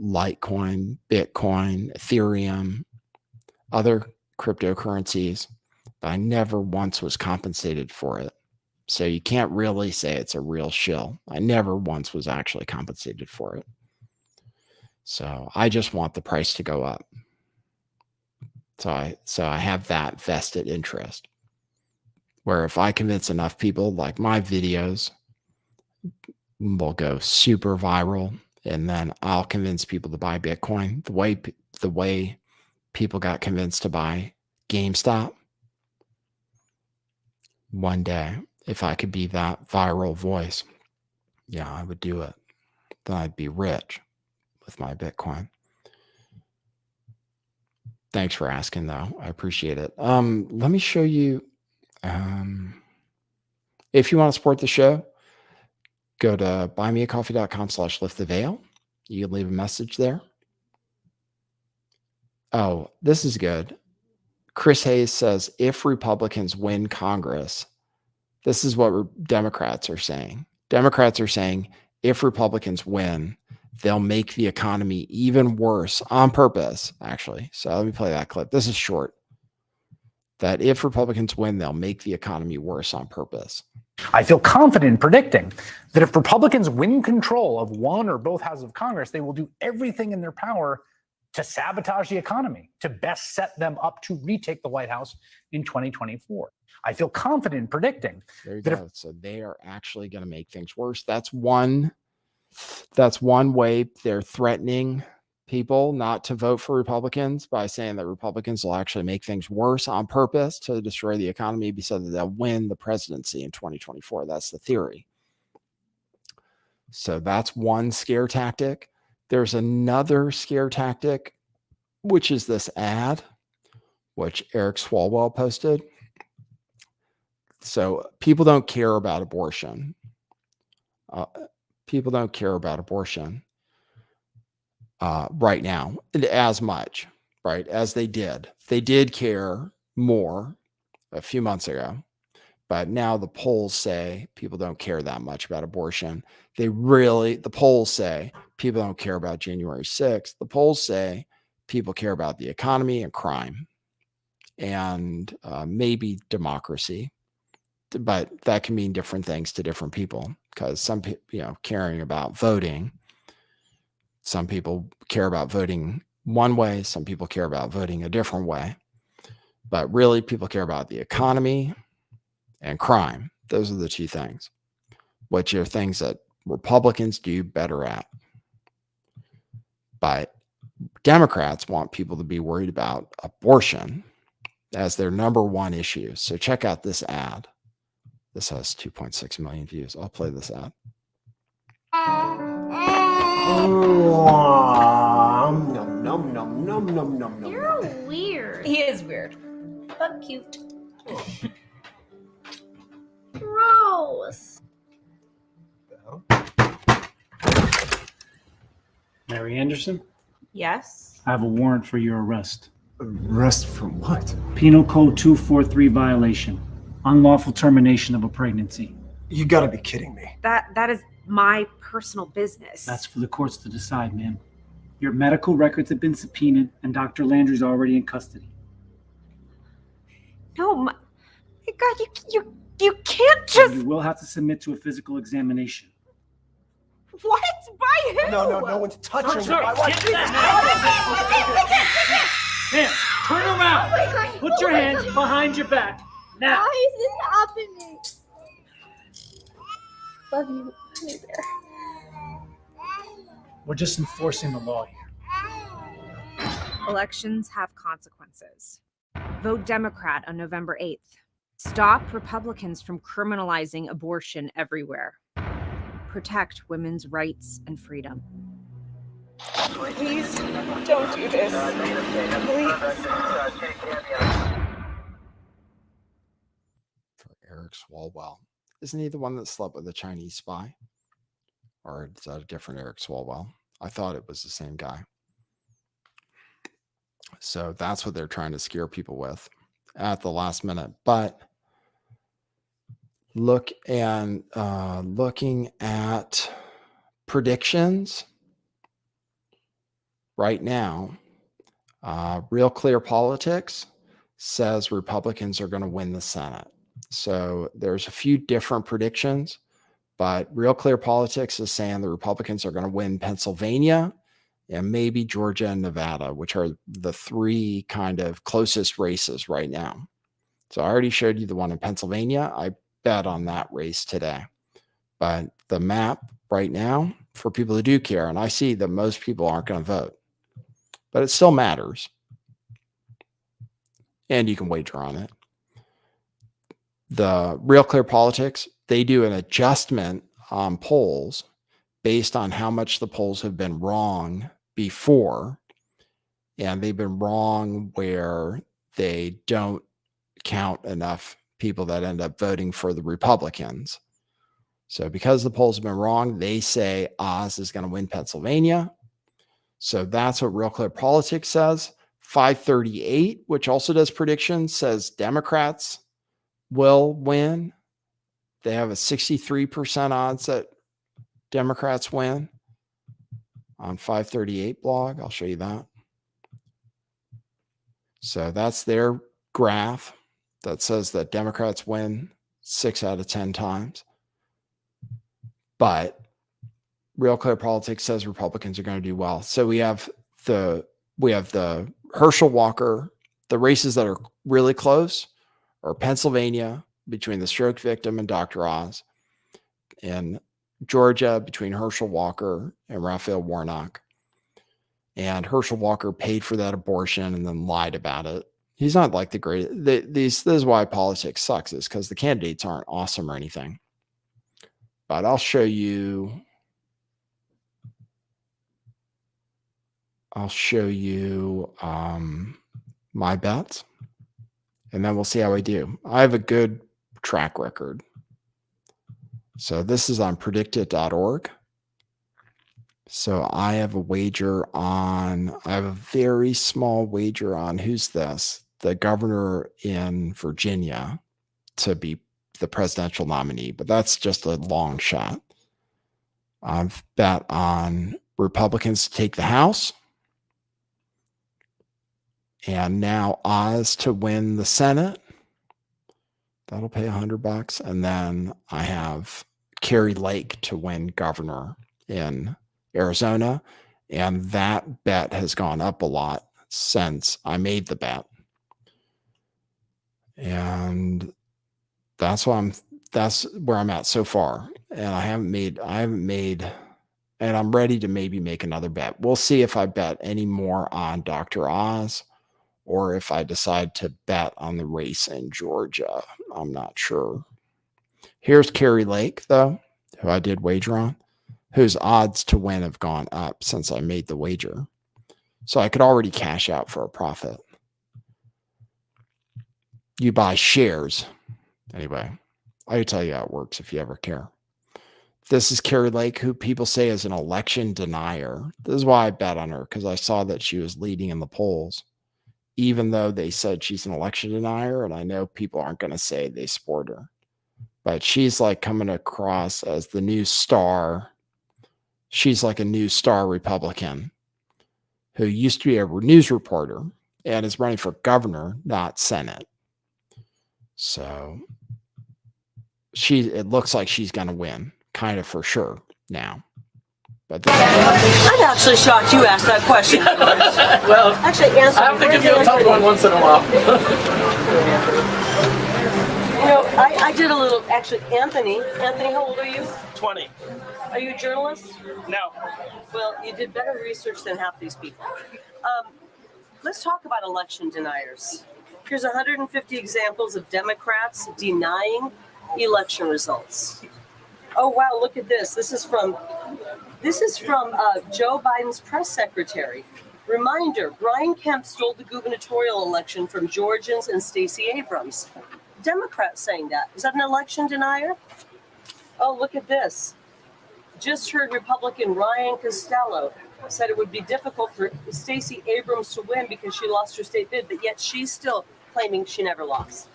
Litecoin, Bitcoin, Ethereum, other cryptocurrencies, but I never once was compensated for it. So you can't really say it's a real shill. I never once was actually compensated for it. So I just want the price to go up. So I have that vested interest where if I convince enough people, like my videos will go super viral, and then I'll convince people to buy Bitcoin the way people got convinced to buy GameStop. One day, if I could be that viral voice, yeah, I would do it. Then I'd be rich with my Bitcoin. Thanks for asking, though. I appreciate it. Let me show you. If you want to support the show, go to buymeacoffee.com/lifttheveil. You can leave a message there. Oh, this is good. Chris Hayes says, if Republicans win Congress, this is what Democrats are saying. Democrats are saying, if Republicans win, they'll make the economy even worse on purpose, actually. So let me play that clip. This is short. That if Republicans win, they'll make the economy worse on purpose. I feel confident in predicting that if Republicans win control of one or both houses of Congress, they will do everything in their power to sabotage the economy, to best set them up to retake the White House in 2024. I feel confident in predicting there you that go. So they are actually going to make things worse. That's one way they're threatening people not to vote for Republicans, by saying that Republicans will actually make things worse on purpose to destroy the economy so that they'll win the presidency in 2024. That's the theory. So that's one scare tactic. There's another scare tactic, which is this ad, which Eric Swalwell posted. So people don't care about abortion. People don't care about abortion right now as much, right, as they did. They did care more a few months ago, but now the polls say people don't care that much about abortion. The polls say people don't care about January 6th. The polls say people care about the economy and crime and maybe democracy. But that can mean different things to different people, because some people, caring about voting, some people care about voting one way, some people care about voting a different way. But really, people care about the economy and crime. Those are the two things, which are things that Republicans do better at. But Democrats want people to be worried about abortion as their number one issue. So check out this ad. This has 2.6 million views. I'll play this ad. You're weird. He is weird, but cute. Gross. Mary Anderson, Yes. I have a warrant for your arrest. Arrest for what? Penal Code 243 violation. Unlawful termination of a pregnancy. You gotta be kidding me. That is my personal business. That's for the courts to decide, ma'am. Your medical records have been subpoenaed, and Dr. Landry's already in custody. No, my God, you You can't And just. you will have to submit to a physical examination. What? By who? No one's touching Sir, me. get Ma'am, turn around. Put your hands behind your back. Now. Why is this happening? Love you, Honey Bear. We're just enforcing the law here. Elections have consequences. Vote Democrat on November 8th. Stop Republicans from criminalizing abortion everywhere. Protect women's rights and freedom. Please don't do this. Please. For Eric Swalwell. Isn't he the one that slept with a Chinese spy? Or is that a different Eric Swalwell? I thought it was the same guy. So that's what they're trying to scare people with at the last minute. But looking at predictions right now, Real Clear Politics says Republicans are going to win the Senate. So there's a few different predictions, but Real Clear Politics is saying the Republicans are going to win Pennsylvania and maybe Georgia and Nevada, which are the three kind of closest races right now. So I already showed you the one in Pennsylvania. I bet on that race today. But the map right now, for people who do care, and I see that most people aren't going to vote, but it still matters. And you can wager on it. The Real Clear Politics, they do an adjustment on polls based on how much the polls have been wrong before. And they've been wrong where they don't count enough people that end up voting for the Republicans. So because the polls have been wrong, they say Oz is going to win Pennsylvania. So that's what Real Clear Politics says. 538, which also does predictions, says Democrats will win. They have a 63% odds that Democrats win on 538 blog. I'll show you that. So that's their graph that says that Democrats win 6 out of 10 times. But Real Clear Politics says Republicans are going to do well. So we have the Herschel Walker, the races that are really close are Pennsylvania between the stroke victim and Dr. Oz, and Georgia between Herschel Walker and Raphael Warnock. And Herschel Walker paid for that abortion and then lied about it. He's not like the great. This is why politics sucks, is because the candidates aren't awesome or anything. But I'll show you. My bets, and then we'll see how I do. I have a good track record. So this is on predictit.org. So I have a very small wager on who's this, the governor in Virginia to be the presidential nominee, but that's just a long shot. I've bet on Republicans to take the House. And now Oz to win the Senate. That'll pay $100. And then I have Carrie Lake to win governor in Arizona. And that bet has gone up a lot since I made the bet. And that's where I'm at so far. And I haven't made, and I'm ready to maybe make another bet. We'll see if I bet any more on Dr. Oz, or if I decide to bet on the race in Georgia. I'm not sure. Here's Carrie Lake, though, who I did wager on, whose odds to win have gone up since I made the wager. So I could already cash out for a profit. You buy shares. Anyway, I can tell you how it works if you ever care. This is Carrie Lake, who people say is an election denier. This is why I bet on her, because I saw that she was leading in the polls, even though they said she's an election denier, and I know people aren't going to say they support her. But she's like coming across as the new star. She's like a new star Republican who used to be a news reporter and is running for governor, not Senate. So it looks like she's going to win, kind of for sure now. But I'm actually shocked you asked that question. Well, actually, Anthony, I have to give you a tough one once in a while. You know, I did a little, actually, Anthony, how old are you? 20. Are you a journalist? No. Well, you did better research than half these people. Let's talk about election deniers. Here's 150 examples of Democrats denying election results. Oh, wow, look at this. This is from Joe Biden's press secretary. Reminder, Brian Kemp stole the gubernatorial election from Georgians and Stacey Abrams. Democrats saying that. Is that an election denier? Oh, look at this. Just heard Republican Ryan Costello said it would be difficult for Stacey Abrams to win because she lost her state bid, but yet she's still claiming she never lost.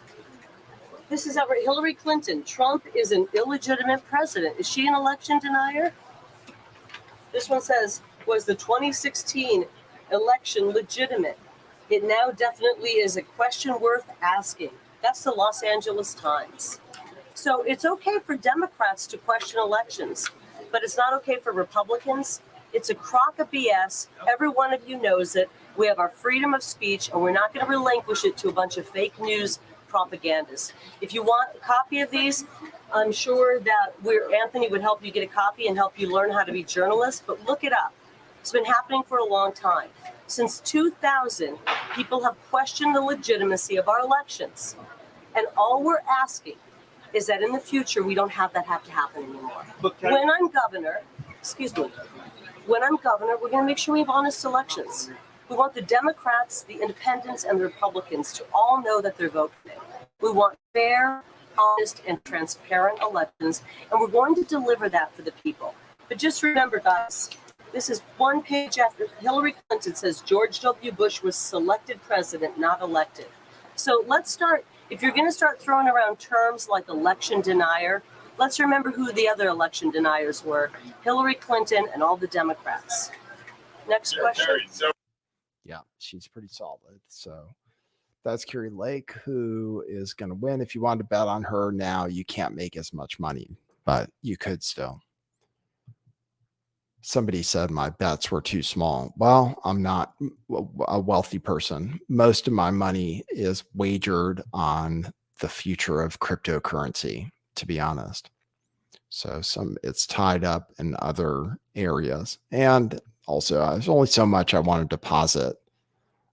This is over Hillary Clinton. Trump is an illegitimate president. Is she an election denier? This one says, was the 2016 election legitimate? It now definitely is a question worth asking. That's the Los Angeles Times. So it's okay for Democrats to question elections, but it's not okay for Republicans. It's a crock of BS. Every one of you knows it. We have our freedom of speech, and we're not going to relinquish it to a bunch of fake news propagandists. If you want a copy of these, I'm sure that Anthony would help you get a copy and help you learn how to be journalists, but look it up. It's been happening for a long time. Since 2000, people have questioned the legitimacy of our elections. And all we're asking is that in the future, we don't have that have to happen anymore. When I'm governor, we're going to make sure we have honest elections. We want the Democrats, the Independents, and the Republicans to all know that they're voting. We want fair, honest, and transparent elections, and we're going to deliver that for the people. But just remember, guys, this is one page after Hillary Clinton says George W. Bush was selected president, not elected. So let's start, if you're going to start throwing around terms like election denier, let's remember who the other election deniers were: Hillary Clinton and all the Democrats. Next question. Yeah, she's pretty solid. So that's Carrie Lake, who is going to win. If you want to bet on her now, you can't make as much money, but you could still. Somebody said my bets were too small. Well, I'm not a wealthy person. Most of my money is wagered on the future of cryptocurrency, to be honest. So it's tied up in other areas. And also, there's only so much I want to deposit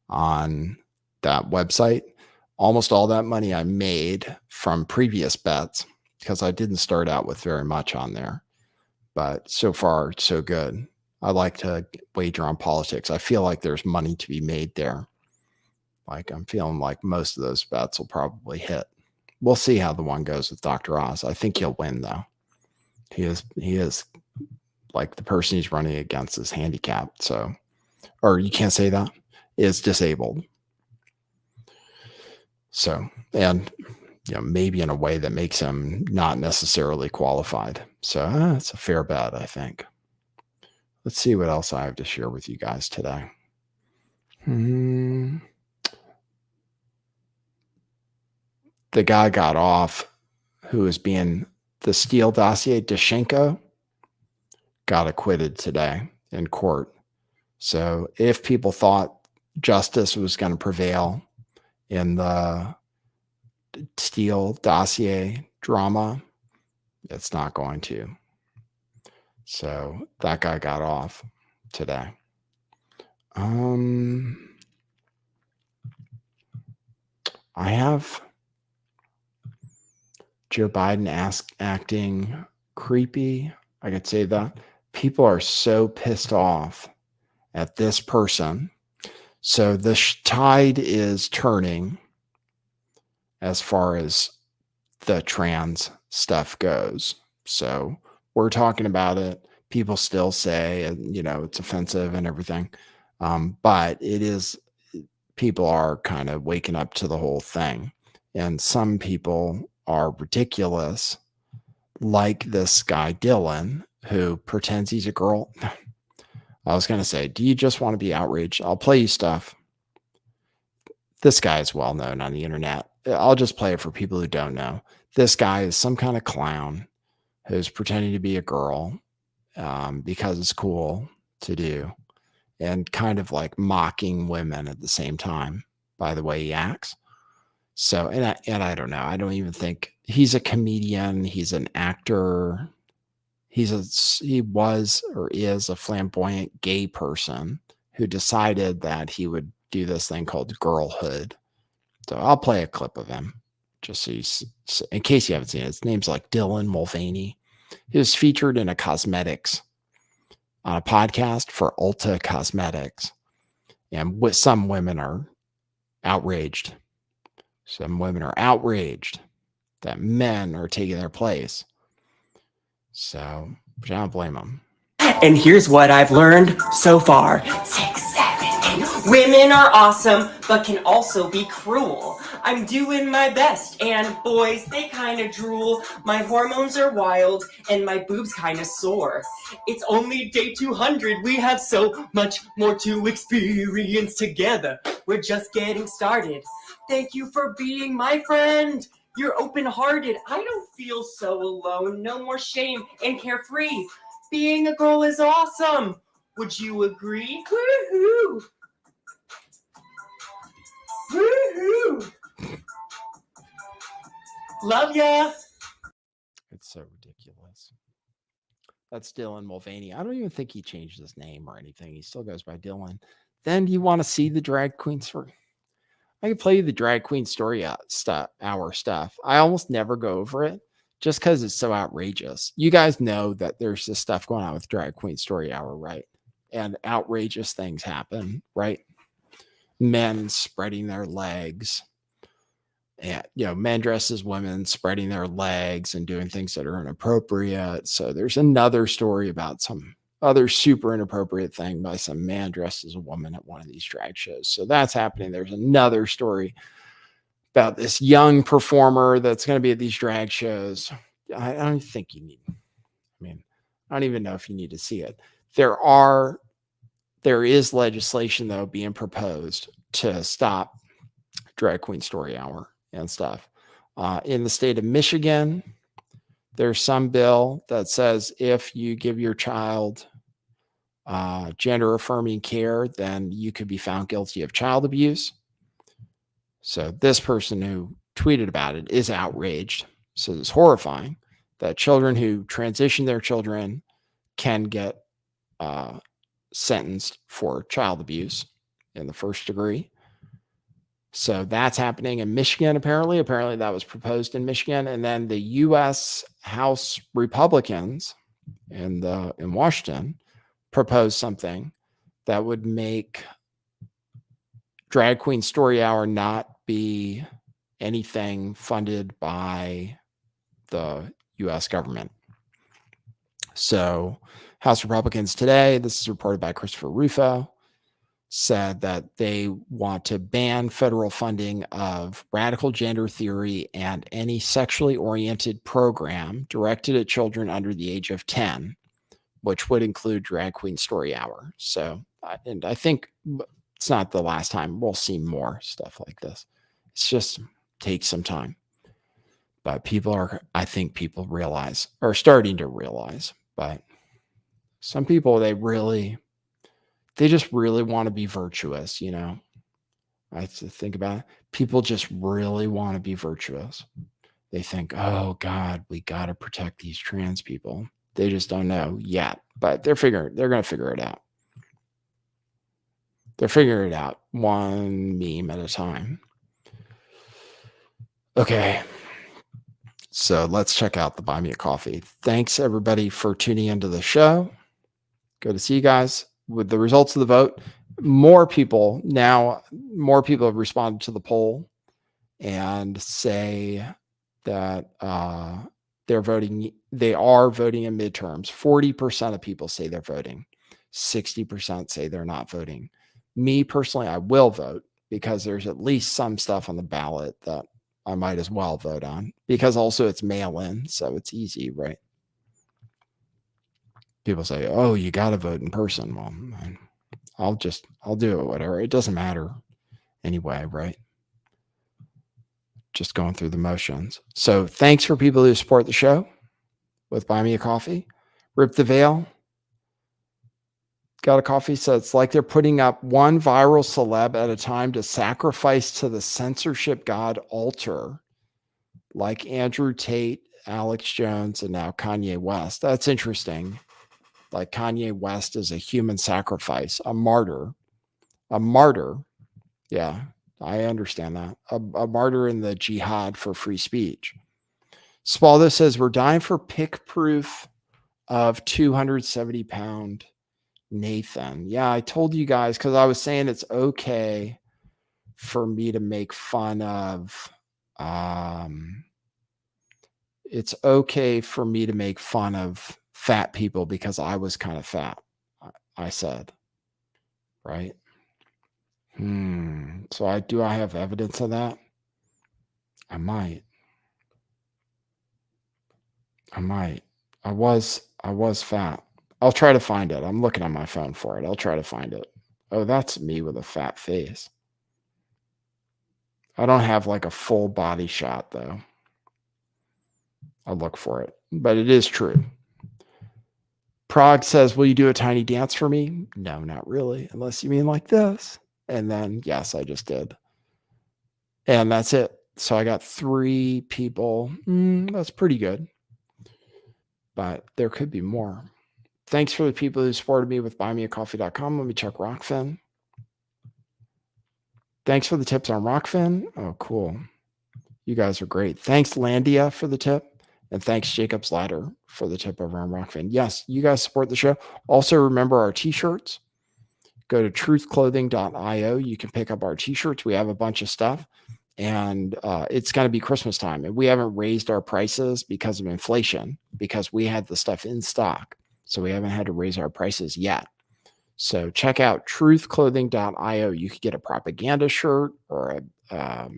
on that website. Almost all that money I made from previous bets, because I didn't start out with very much on there. But so far, so good. I like to wager on politics. I feel like there's money to be made there. Like I'm feeling like most of those bets will probably hit. We'll see how the one goes with Dr. Oz. I think he'll win, though. He is like the person he's running against is handicapped. So, or you can't say that, is disabled. So, and maybe in a way that makes him not necessarily qualified. So it's a fair bet, I think. Let's see what else I have to share with you guys today. The guy got off who is being the Steele dossier, Dashenko, got acquitted today in court. So if people thought justice was going to prevail in the Steele dossier drama, it's not going to. So that guy got off today. I have Joe Biden acting creepy. I could say that. People are so pissed off at this person. So the tide is turning as far as the trans stuff goes. So we're talking about it. People still say, it's offensive and everything. But people are kind of waking up to the whole thing. And some people are ridiculous, like this guy, Dylan, who pretends he's a girl. I was going to say, do you just want to be outraged? I'll play you stuff. This guy is well known on the internet. I'll just play it for people who don't know. this guy is some kind of clown who's pretending to be a girl because it's cool to do, and kind of like mocking women at the same time by the way he acts. So, and I don't know. I don't even think he's a comedian. He's an actor. He was or is a flamboyant gay person who decided that he would do this thing called girlhood. So I'll play a clip of him just so in case you haven't seen it. His name's like Dylan Mulvaney. He was featured in a cosmetics on a podcast for Ulta Cosmetics. And some women are outraged. Some women are outraged that men are taking their place. So, I don't blame them. And here's what I've learned so far. 6, 7, 8. Women are awesome, but can also be cruel. I'm doing my best, and boys, they kind of drool. My hormones are wild, and my boobs kind of sore. It's only day 200. We have so much more to experience together. We're just getting started. Thank you for being my friend. You're open-hearted. I don't feel so alone. No more shame and carefree. Being a girl is awesome. Would you agree? Woohoo! Woohoo! Love ya. It's so ridiculous. That's Dylan Mulvaney. I don't even think he changed his name or anything. He still goes by Dylan. Then do you want to see the drag queen story? I can play you the drag queen story hour stuff. I almost never go over it just because it's so outrageous. You guys know that there's this stuff going on with drag queen story hour, right? And outrageous things happen, right? Men spreading their legs. And, men dressed as women spreading their legs and doing things that are inappropriate. So there's another story about some other super inappropriate thing by some man dressed as a woman at one of these drag shows. So that's happening. There's another story about this young performer that's going to be at these drag shows. I don't think you need, I don't even know if you need to see it. There is legislation though being proposed to stop drag queen story hour and stuff. In the state of Michigan, there's some bill that says if you give your child gender affirming care, then you could be found guilty of child abuse. So this person who tweeted about it is outraged. So it's horrifying that children who transition their children can get sentenced for child abuse in the first degree. So that's happening in Michigan, apparently. Apparently that was proposed in Michigan. And then the U.S. House Republicans in Washington proposed something that would make Drag Queen Story Hour not be anything funded by the U.S. government. So House Republicans today, this is reported by Christopher Rufo, said that they want to ban federal funding of radical gender theory and any sexually oriented program directed at children under the age of 10, which would include Drag Queen Story Hour. So, and I think it's not the last time we'll see more stuff like this. It's just takes some time. But I think people are starting to realize, but some people, they just really want to be virtuous, I have to think about it. People just really want to be virtuous. They think, oh God, we got to protect these trans people. They just don't know yet, but they're going to figure it out. They're figuring it out one meme at a time. Okay. So let's check out the Buy Me a Coffee. Thanks everybody for tuning into the show. Good to see you guys. With the results of the vote, more people have responded to the poll and say that they are voting in midterms. 40% of people say they're voting. 60% say they're not voting. Me personally, I will vote because there's at least some stuff on the ballot that I might as well vote on, because also it's mail-in, so it's easy, right? People say, oh, you got to vote in person. Well, I'll do it, whatever. It doesn't matter anyway, right? just going through the motions. So thanks for people who support the show with Buy Me a Coffee. Rip the Veil. Got a coffee. So it's like they're putting up one viral celeb at a time to sacrifice to the censorship god altar, like Andrew Tate, Alex Jones, and now Kanye West. That's interesting. Like Kanye West is a human sacrifice, a martyr. A martyr. Yeah, I understand that. A martyr in the jihad for free speech. Spaldo says, we're dying for pick proof of 270-pound Nathan. Yeah, I told you guys because I was saying it's okay for me to make fun of. It's okay for me to make fun of fat people because I was kind of fat. I said, right? So I have evidence of that? I might. I was fat. I'll try to find it. I'm looking on my phone for it. I'll try to find it. Oh, that's me with a fat face. I don't have like a full body shot though. I'll look for it, but it is true. Prague says, will you do a tiny dance for me? No, not really. Unless you mean like this. And then, yes, I just did. And that's it. So I got 3 people. That's pretty good. But there could be more. Thanks for the people who supported me with buymeacoffee.com. Let me check Rockfin. Thanks for the tips on Rockfin. Oh, cool. You guys are great. Thanks, Landia, for the tip. And thanks, Jacob's Ladder, for the tip over on Rockfin. Yes, you guys support the show. Also, remember our t-shirts. Go to truthclothing.io. You can pick up our t-shirts. We have a bunch of stuff. And it's going to be Christmas time. And we haven't raised our prices because of inflation, because we had the stuff in stock. So we haven't had to raise our prices yet. So check out truthclothing.io. You could get a propaganda shirt or a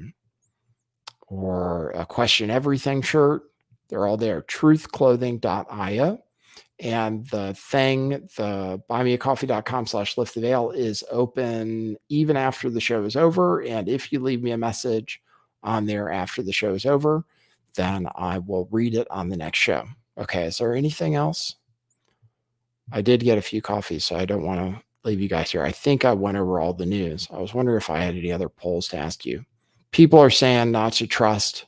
question everything shirt. They're all there. Truthclothing.io. And the buymeacoffee.com/lifttheveil is open even after the show is over. And if you leave me a message on there after the show is over, then I will read it on the next show. Okay. Is there anything else? I did get a few coffees, so I don't want to leave you guys here. I think I went over all the news. I was wondering if I had any other polls to ask you. People are saying not to trust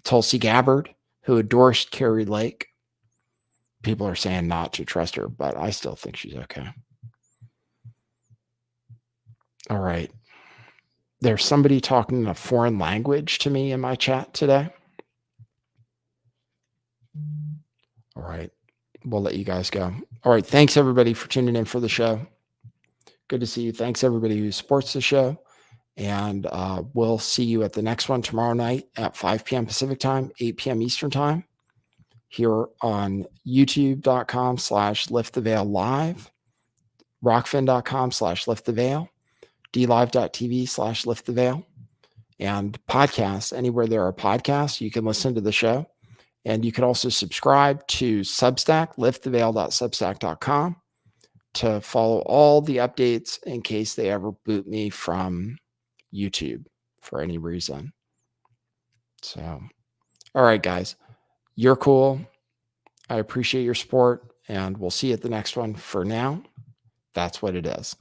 Tulsi Gabbard, who endorsed Carrie Lake. People are saying not to trust her, but I still think she's okay. All right. There's somebody talking in a foreign language to me in my chat today. All right. We'll let you guys go. All right. Thanks, everybody, for tuning in for the show. Good to see you. Thanks, everybody who supports the show. And we'll see you at the next one tomorrow night at 5 p.m. Pacific time, 8 p.m. Eastern time, here on youtube.com/lifttheveil live, rockfin.com/lifttheveil, dlive.tv/lifttheveil, and podcasts. Anywhere there are podcasts, you can listen to the show. And you can also subscribe to Substack, lifttheveil.substack.com, to follow all the updates in case they ever boot me from YouTube for any reason. So, all right, guys, you're cool. I appreciate your support, and we'll see you at the next one. For now, that's what it is.